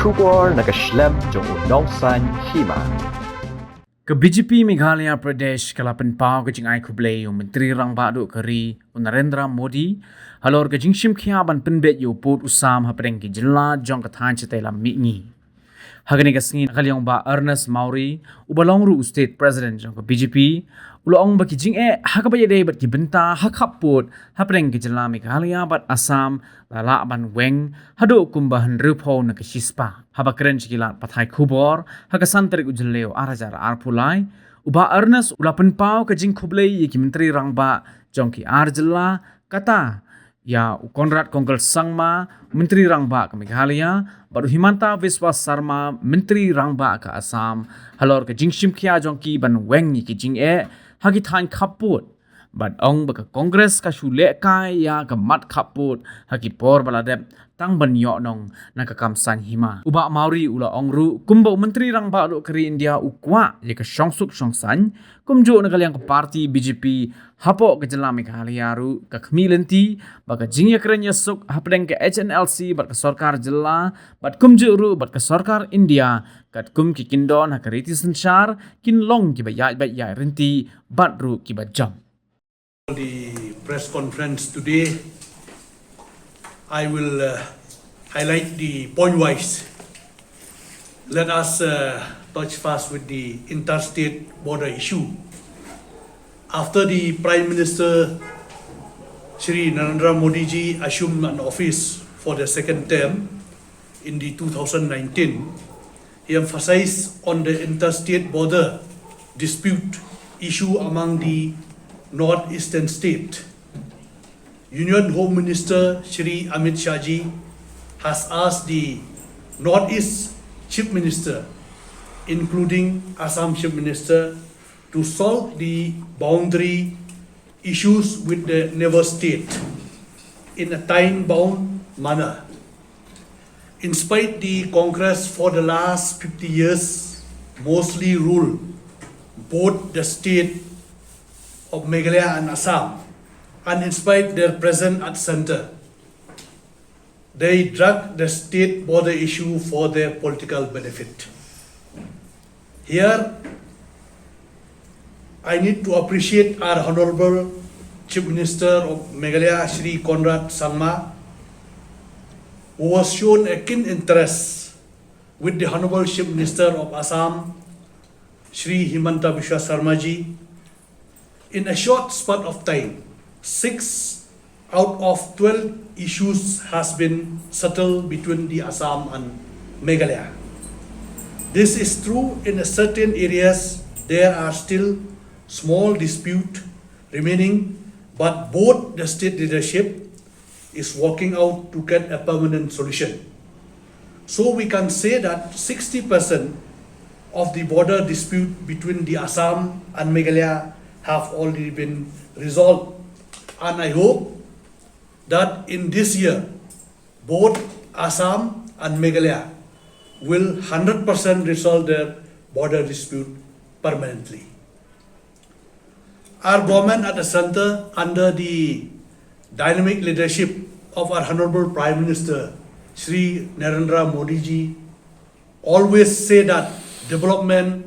Shubor nakaslem jong unongsan Hima. Ke BJP Meghalaya Pradesh kalapan pau ke Jinglah Khublei Menteri Rang Badu Kari Narendra Modi Halor ke Jingshim Khia ban Pynbeit yo put Assam hapreng ke Jinglah jong kathan chetela mitngi hagani kasngin khalyong ba Ernest Mawrie ubalong ru state president jong ke BJP ulong ba ki jing'e hakabaya dei bat ki benta hakhap put hapreng ke Jinglah Meghalaya bat Assam lala ban weng hadu kumbahan rupho na ke shispa habakren chikilat pathai khubor hakasan tarik ujleo arajar arpulai uba Ernest ulapan pau ke jing Khublei ki menteri rangba jongki arjilla kata ya Konrad Kongkel Sangma menteri rangba ke Meghalaya baru Himanta Viswas Sarma menteri rangba ke Assam halor ke jingshim khia jongki ban weng ki jing'e hagi than khaput bad ong baka kongres ka shule kai ya ka mat khaput haki por baladep tang ban yo nong nakakamsan Hima uba Mawrie ula ongru kumba menteri rang ba do kri India ukwa ye ka shongsuk shongsan kumjo nagalyang ka parti BJP hapo ke Jinglah Meghalaya ru ka khmilenti baka jingya krenya suk hapdeng ke HNLC bat ka sarkar Jinglah bat kumjo ru bat ka sarkar India kat kum ki kindon hakariti sanchar kin long ki ba ya renti bat ru ki ba jam. The press conference today, I will highlight the point-wise. Let us touch first with the interstate border issue. After the Prime Minister Shri Narendra Modi ji assumed an office for the second term in the 2019, he emphasized on the interstate border dispute issue among the northeastern state. Union Home Minister Shri Amit Shah ji has asked the Northeast Chief Minister, including Assam Chief Minister, to solve the boundary issues with the neighbor state in a time-bound manner. In spite the Congress for the last 50 years mostly ruled both the state of Meghalaya and Assam, and in spite their presence at center, they drag the state border issue for their political benefit. Here, I need to appreciate our Honorable Chief Minister of Meghalaya, Shri Konrad Sangma, who was shown a keen interest with the Honorable Chief Minister of Assam, Shri Himanta Biswa Sarma ji. In a short span of time, 6 out of 12 issues has been settled between the Assam and Meghalaya. This is true in certain areas. There are still small disputes remaining, but both the state leadership is working out to get a permanent solution. So we can say that 60% of the border dispute between the Assam and Meghalaya have already been resolved, and I hope that in this year both Assam and Meghalaya will 100% resolve their border dispute permanently. Our government at the center, under the dynamic leadership of our Honorable Prime Minister Shri Narendra Modi ji, always say that development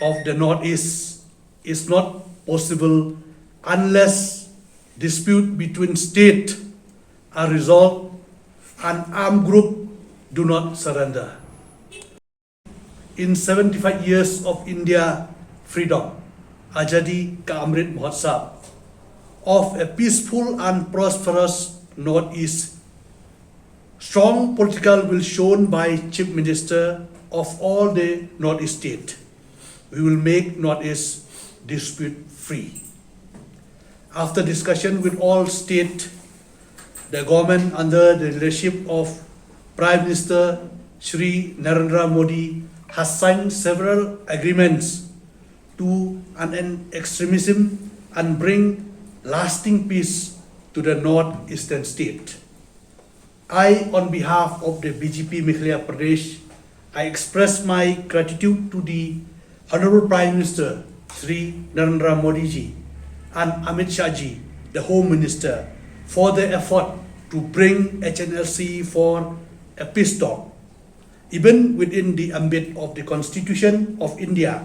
of the Northeast is not possible unless dispute between state are resolved and armed group do not surrender. In 75 years of India freedom, Azadi Ka Amrit Mahotsav, of a peaceful and prosperous Northeast, strong political will shown by Chief Minister of all the Northeast state. We will make Northeast dispute free. After discussion with all state, the government under the leadership of Prime Minister Shri Narendra Modi has signed several agreements to end extremism and bring lasting peace to the northeastern state. I, on behalf of the BJP Meghalaya Pradesh, I express my gratitude to the Honorable Prime Minister Shri Narendra Modi ji and Amit Shah ji, the Home Minister, for their effort to bring HNLC for a peace talk. even within the ambit of the Constitution of India,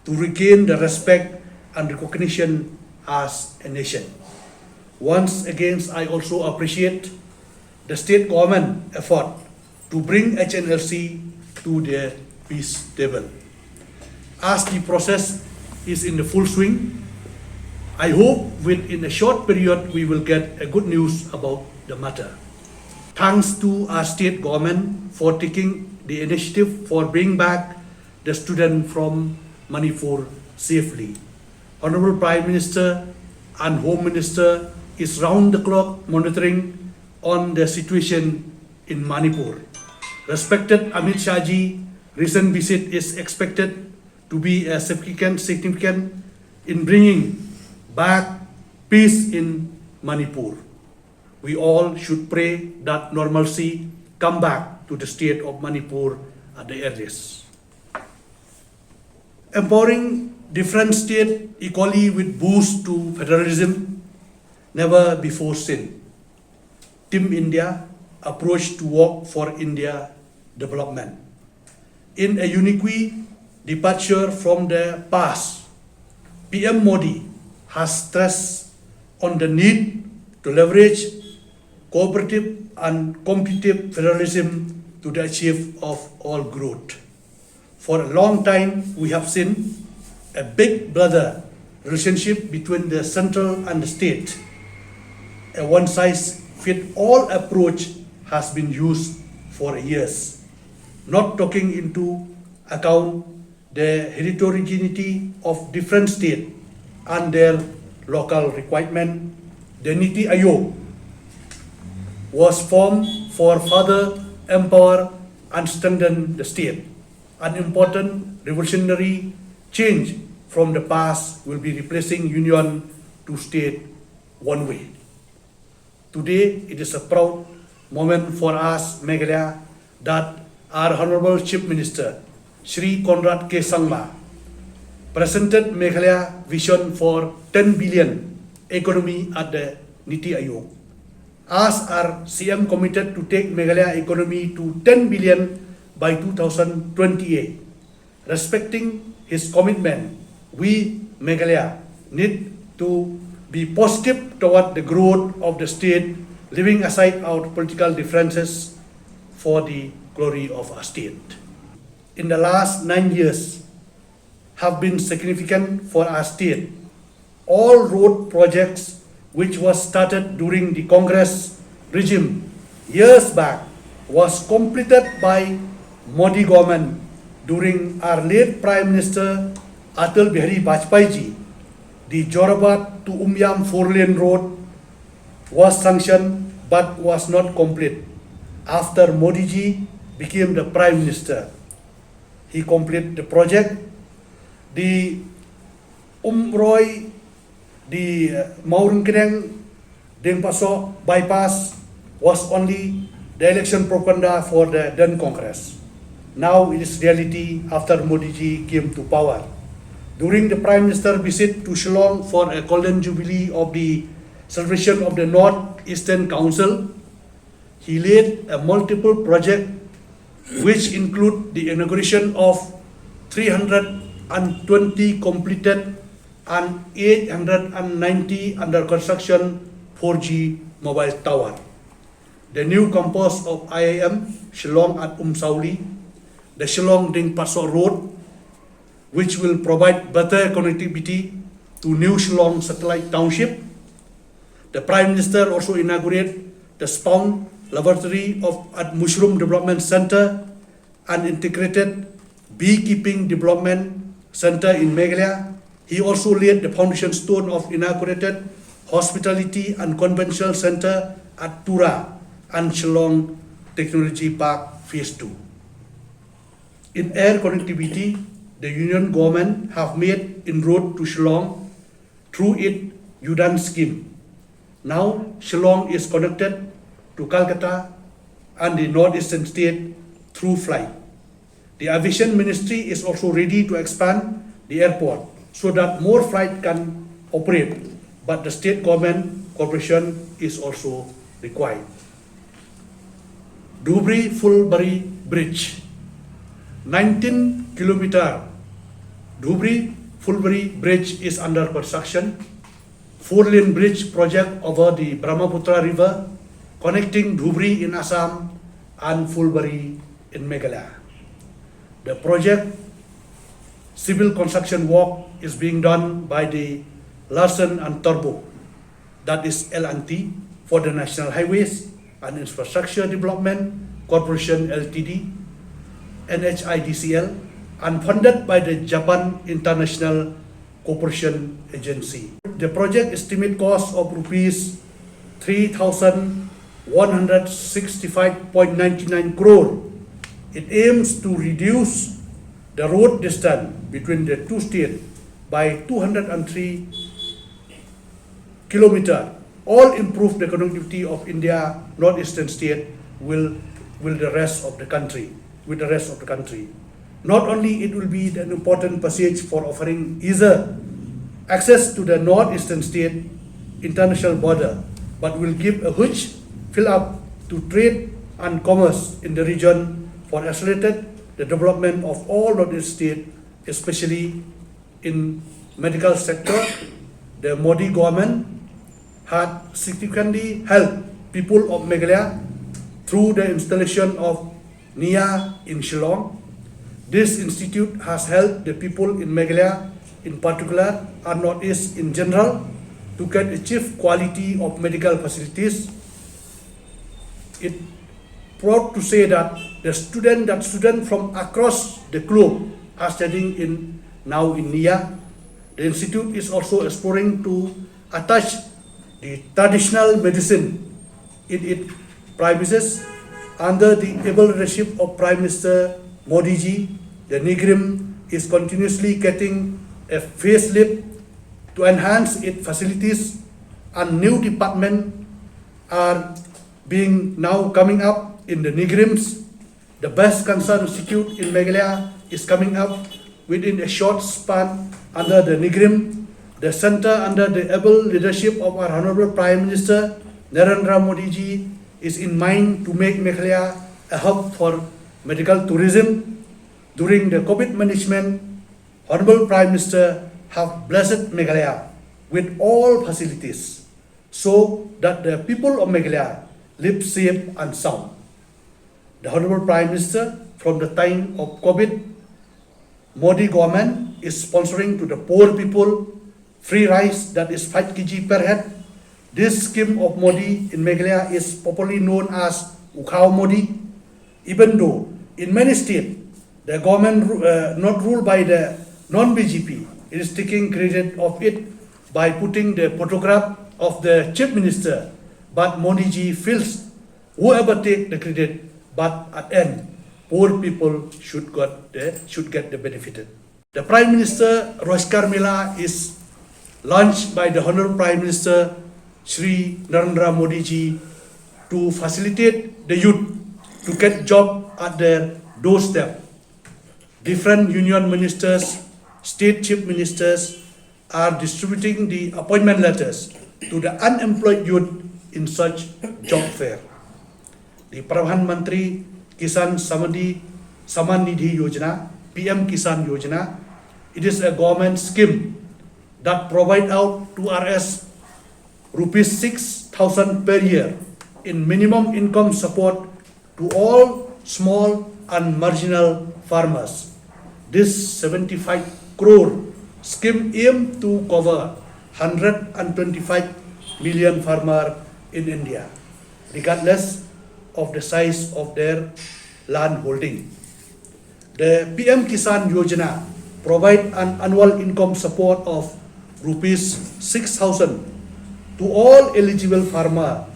to regain the respect and recognition as a nation. Once again, I also appreciate the state government effort to bring HNLC to the peace table. As the process is in the full swing, I hope within a short period we will get a good news about the matter. Thanks to our state government for taking the initiative for bringing back the student from Manipur safely. Honorable Prime Minister and Home Minister is round the clock monitoring on the situation in Manipur. Respected Amit Shahji, recent visit is expected to be a significant in bringing back peace in Manipur. We all should pray that normalcy come back to the state of Manipur at the earliest. Empowering different states equally with boost to federalism, never before seen. Team India approach to work for India development. In a unique departure from the past, PM Modi has stressed on the need to leverage cooperative and competitive federalism to the achieve of all growth. For a long time, we have seen a big brother relationship between the central and the state. A one-size-fits-all approach has been used for years, not taking into account the heterogeneity of different states and their local requirement. The Niti Aayog was formed for further empower and strengthen the state. An important revolutionary change from the past will be replacing union to state one way. Today, it is a proud moment for us, Meghalaya, that our Honorable Chief Minister, Shri Conrad K. Sangma, presented Meghalaya vision for 10 billion economy at the Niti Aayog. As our CM committed to take Meghalaya economy to 10 billion by 2028. Respecting his commitment, we, Meghalaya, need to be positive toward the growth of the state, leaving aside our political differences for the glory of our state. In the last 9 years have been significant for our state. All road projects which was started during the Congress regime years back was completed by Modi government during our late Prime Minister Atal Bihari Vajpayee. The Jorabat to Umyam 4-lane road was sanctioned but was not complete. After Modi ji became the Prime Minister, he completed the project. The Umroy, the Mawrie Deng Pasok bypass was only the election propaganda for the then Congress. Now it is reality after Modi ji came to power. During the Prime Minister visit to Shillong for a golden jubilee of the celebration of the North Eastern Council, he led a multiple project which include the inauguration of 320 completed and 890 under construction 4G mobile tower. The new campus of IIM Shillong at Sauli, the Shillong Deng Pasok Road, which will provide better connectivity to New Shillong Satellite Township. The Prime Minister also inaugurated the Spawn Laboratory at Mushroom Development Center and integrated beekeeping development center in Meghalaya. He also laid the foundation stone of inaugurated Hospitality and Conventional Center at Tura and Shillong Technology Park Phase 2. In air connectivity, the Union Government have made inroad to Shillong through its Udan scheme. Now, Shillong is connected to Calcutta and the northeastern state through flight. The Aviation Ministry is also ready to expand the airport so that more flight can operate, but the state government cooperation is also required. Dhubri-Fulbari Bridge 19-kilometer Dhubri-Phulbari bridge is under construction. 4-lane bridge project over the Brahmaputra River connecting Dhubri in Assam and Phulbari in Meghalaya. The project civil construction work is being done by the Larsen and Turbo, that is L&T, for the National Highways and Infrastructure Development Corporation Ltd, NHIDCL, and funded by the Japan International Cooperation Agency. The project estimate cost of rupees 3,165.99 crore. It aims to reduce the road distance between the two states by 203 kilometers. All improve the connectivity of India northeastern state with the rest of the country. Not only it will be an important passage for offering easier access to the northeastern state international border, but will give a huge fill up to trade and commerce in the region for accelerated the development of all northeast states, especially in medical sector. The Modi government had significantly helped people of Meghalaya through the installation of NIA in Shillong. This institute has helped the people in Meghalaya in particular and Northeast in general to get achieve quality of medical facilities. It proud to say that the students from across the globe are studying now in NIA. The institute is also exploring to attach the traditional medicine in its premises under the able leadership of Prime Minister Modi ji. The NIGRIM is continuously getting a facelift to enhance its facilities, and new departments are being now coming up in the NIGRIMs. The Best Cancer Institute in Meghalaya is coming up within a short span under the NIGRIM. The center under the able leadership of our Honorable Prime Minister Narendra Modi ji is in mind to make Meghalaya a hub for medical tourism. During the COVID management, Honorable Prime Minister have blessed Meghalaya with all facilities so that the people of Meghalaya live safe and sound. The Honorable Prime Minister, from the time of COVID, Modi government is sponsoring to the poor people free rice, that is 5 kg per head. This scheme of Modi in Meghalaya is popularly known as Ukhaw Modi, even though in many states the government not ruled by the non-BJP, it is taking credit of it by putting the photograph of the Chief Minister, but Modi ji feels whoever take the credit, but at end, poor people should get the benefit. The Prime Minister Roshkar Mela is launched by the Honorable Prime Minister Shri Narendra Modi ji to facilitate the youth to get job at their doorstep. Different union ministers, state chief ministers are distributing the appointment letters to the unemployed youth in such job fair. The Pradhan Mantri Kisan Saman Nidhi Yojana, PM Kisan Yojana, it is a government scheme that provide out to RS rupees 6,000 per year in minimum income support to all small and marginal farmers. This 75 crore scheme aims to cover 125 million farmers in India, regardless of the size of their land holding. The PM Kisan Yojana provide an annual income support of rupees 6,000 to all eligible farmer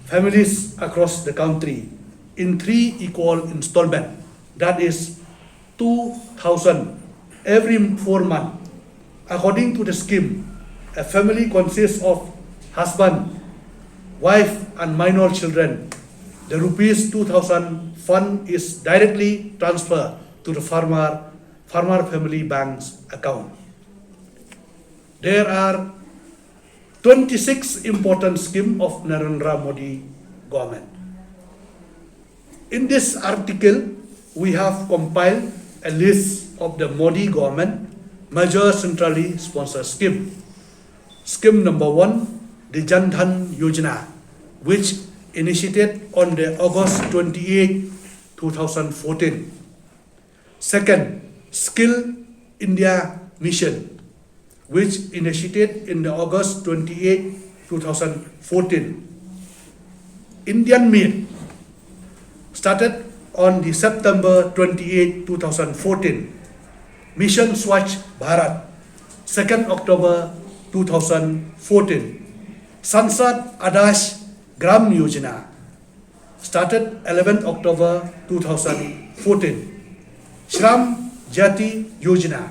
families across the country in 3 equal installments, that is 2,000 every 4 months. According to the scheme, a family consists of husband, wife and minor children. The rupees 2,000 fund is directly transferred to the farmer family bank's account. There are 26 important schemes of Narendra Modi government. In this article, we have compiled a list of the Modi government major centrally sponsored scheme. Scheme number 1, the Jan Dhan Yojana, which initiated on the August 28, 2014. Second, Skill India Mission, which initiated in the August 28, 2014. Indian Meat started on the September 28, 2014. Mission Swachh Bharat, 2nd October 2014. Sansad Adarsh Gram Yojana started 11th October 2014. Shram Jati Yojana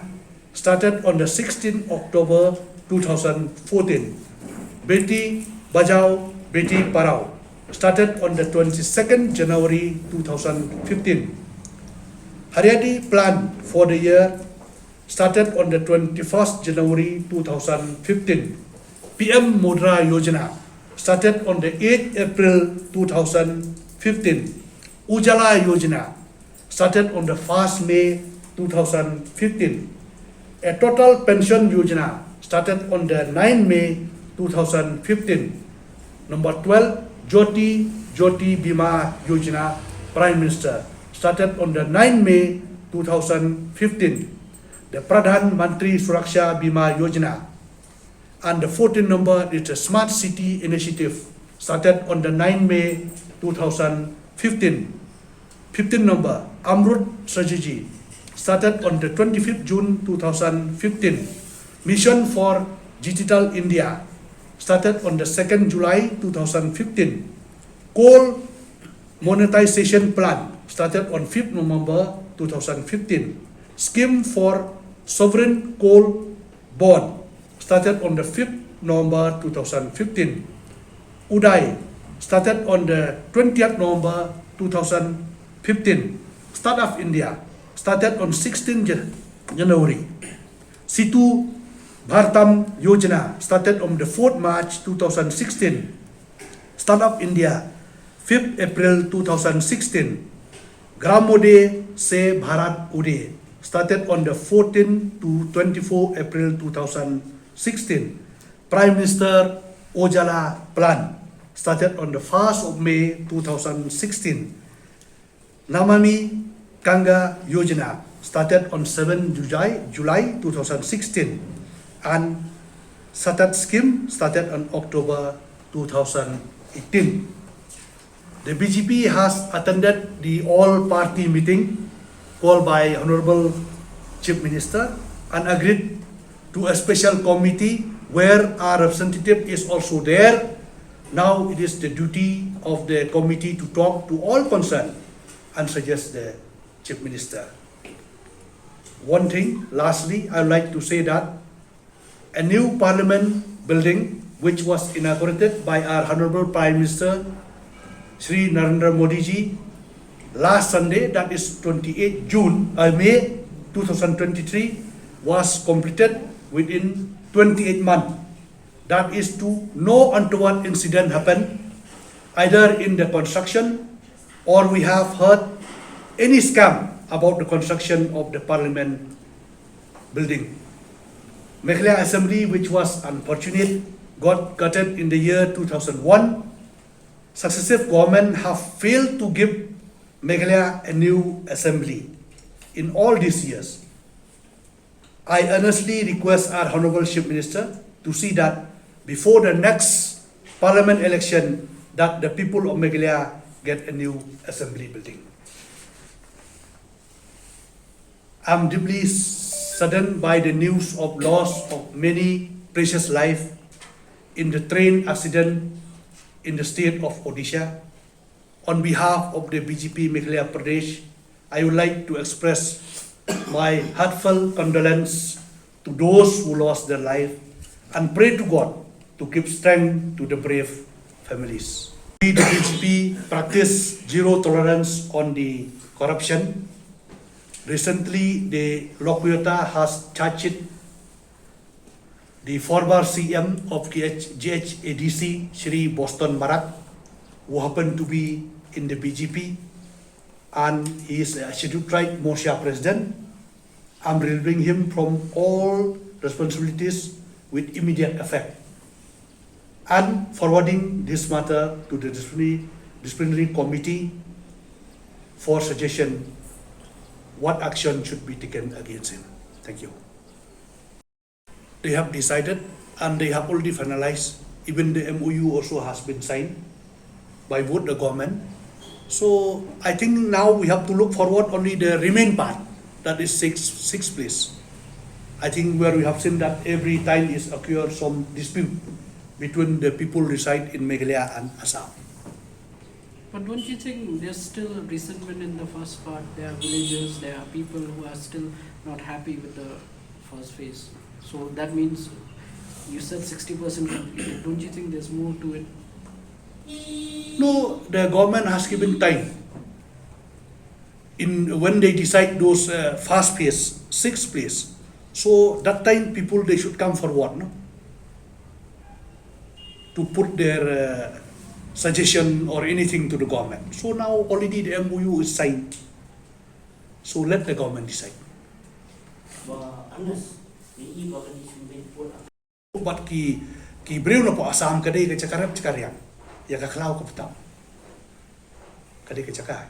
started on the 16th October 2014. Beti Bajao Beti Parao started on the 22nd January 2015. Haryadi Plan for the year started on the 21st January 2015. PM Mudra Yojana started on the 8th April 2015. Ujala Yojana started on the 1st May 2015. A total pension Yojana started on the 9th May 2015. Number 12, Jyoti Bima Yojana, Prime Minister, started on the 9th May 2015. The Pradhan Mantri Suraksha Bima Yojana. And the 14th number is the Smart City Initiative, started on the 9th May 2015. 15th number, Amrut Strategy, started on the 25th June 2015. Mission for Digital India, started on the 2nd July 2015. Coal Monetization Plan, started on 5th November 2015. Scheme for Sovereign Coal Bond, started on the 5th November 2015. Uday, started on the 20th November 2015. Startup India, started on 16th January. Situ Bhartam Yojana, started on the 4th March 2016. Startup India, 5th April 2016. Gramode Se Bharat Ude, started on the 14 to 24 April 2016. Prime Minister Ojala Plan, started on the 1st of May 2016. Namami Ganga Yojana, started on 7 July 2016. And Satat Scheme started on October 2018. The BJP has attended the all-party meeting called by Honorable Chief Minister and agreed to a special committee where our representative is also there. Now it is the duty of the committee to talk to all concerned and suggest the Chief Minister. One thing, lastly, I would like to say that a new parliament building which was inaugurated by our Honorable Prime Minister Shri Narendra Modi ji last Sunday, that is 28 May 2023, was completed within 28 months. That is to no untoward incident happened either in the construction or we have heard any scam about the construction of the parliament building. Meghalaya Assembly, which was unfortunate, got gutted in the year 2001. Successive governments have failed to give Meghalaya a new assembly in all these years. I earnestly request our Honorable Chief Minister to see that before the next parliament election that the people of Meghalaya get a new assembly building. I am deeply saddened by the news of loss of many precious lives in the train accident in the state of Odisha. On behalf of the BJP Meghalaya Pradesh, I would like to express my heartfelt condolence to those who lost their life and pray to God to give strength to the brave families. We, the BJP, practice zero tolerance on the corruption. Recently, the Lokoyota has charged the former CM of GHADC, Shri Boston Marak, who happened to be in the BJP, and he is a scheduled tribe Mosia president. I'm relieving him from all responsibilities with immediate effect and forwarding this matter to the disciplinary committee for suggestion what action should be taken against him. Thank you. They have decided and they have already finalized. Even the MOU also has been signed by both the government. So I think now we have to look forward only the remain part, that is six place. I think where we have seen that every time is occur some dispute between the people reside in Meghalaya and Assam. But don't you think there's still resentment in the first part? There are villagers, there are people who are still not happy with the first phase. So that means you said 60% completed. Don't you think there's more to it? No, the government has given time. When they decide those fast phase, 6th phase, so that time people they should come forward, no? To put their suggestion or anything to the government. So now already the MOU is signed. So let the government decide. But ki breu na po Assam kadai ke cakarap cakariang ya ka klau ka petang kadai ke cakar.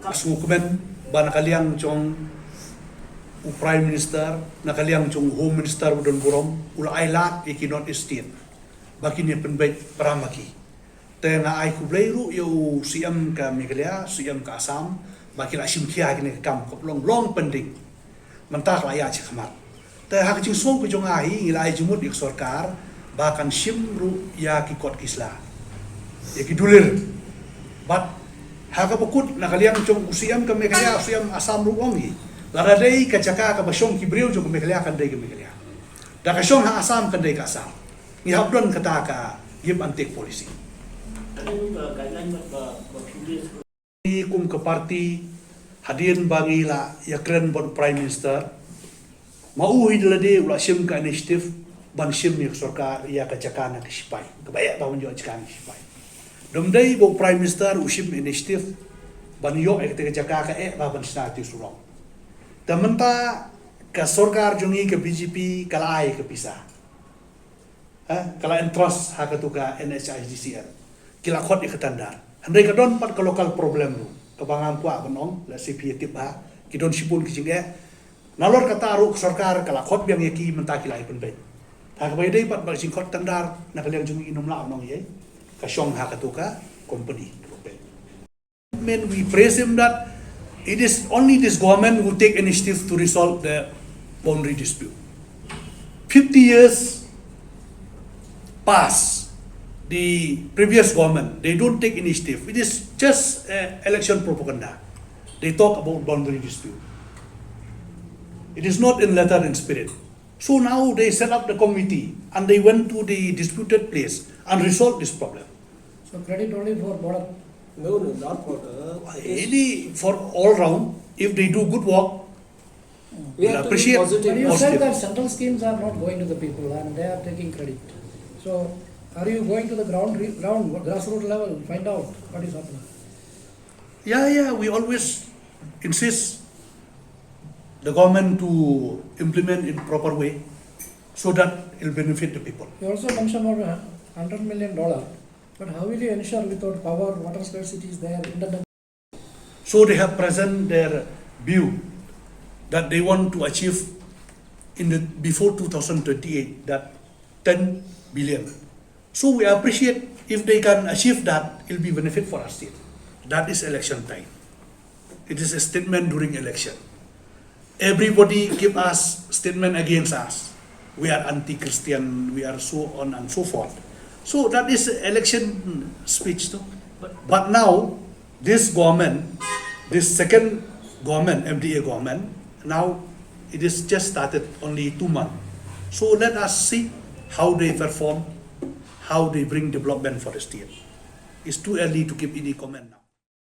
Asmukumen ba nakaliang chong Prime Minister, nakaliang chong Home Minister udon burom ula ai lat iki not state baki ni Pynbeit paramaki tena ai Khublei ru yo siam ka Meghalaya siam ka Assam baki la sim khia kini kam kop long pending mentak la ya chikmat te hak ching som ku jong ai ngila ai jumut ik sarkar bakan sim ru ya ki kot kisla ya ki dulir bat haka pokut nakaliang chong siam ka Meghalaya siam Assam ru ongi lara dei ka caka ka basong ki breu jong Meghalaya kan dei ka Meghalaya da ka song ha Assam kan dei ka Assam ni habdon kata ka give and take policy ni kum ke parti hadirin bangila ya keren bon Prime Minister mau hidla de ula sim ka initiative ban sim ni sarkar ya ka caka na kisipai kabaya ba monjo caka ni kisipai dom dei bo Prime Minister usim initiative ban yo ek te caka ka ba ban stati surong Tamanta ka sarkar jungi ke BJP kalai ke pisa. Kala entros hakatu ka NHIDCL. Kila khot ikatandar. Andai ka don pat ka local problem lu. Kabangan kwa banong la CP tiba ki don sipun ki jinge. Nalor kata ru sarkar kala khot biang yaki menta kilai Pynbeit. Ta ka bai dei pat ba sing khot tandar na kaliang jungi inum la nong ye. Ka syong hakatu ka company. Men we praise him that it is only this government who take initiative to resolve the boundary dispute. 50 years pass, the previous government, they don't take initiative. It is just election propaganda. They talk about boundary dispute. It is not in letter and spirit. So now they set up the committee and they went to the disputed place and resolved this problem. So credit only for border. No, not for Any for all round, if they do good work, we we'll have to be appreciate. positive. But you Positive. said that central schemes are not going to the people and they are taking credit. So are you going to the ground grassroots level, find out what is happening? Yeah, we always insist the government to implement in proper way so that it will benefit the people. You also mentioned about $100 million, but how will you ensure without power, water scarcity is there, internet? So they have present their view that they want to achieve before 2028 that 10 billion. So we appreciate if they can achieve that, it will be benefit for us state. That is election time. It is a statement during election. Everybody give us statement against us. We are anti-Christian, we are so on and so forth. So that is election speech too. But now, this government, this second government, MDA government, now it is just started only 2 months. So let us see how they perform, how they bring development for the state. It's too early to give any comment now.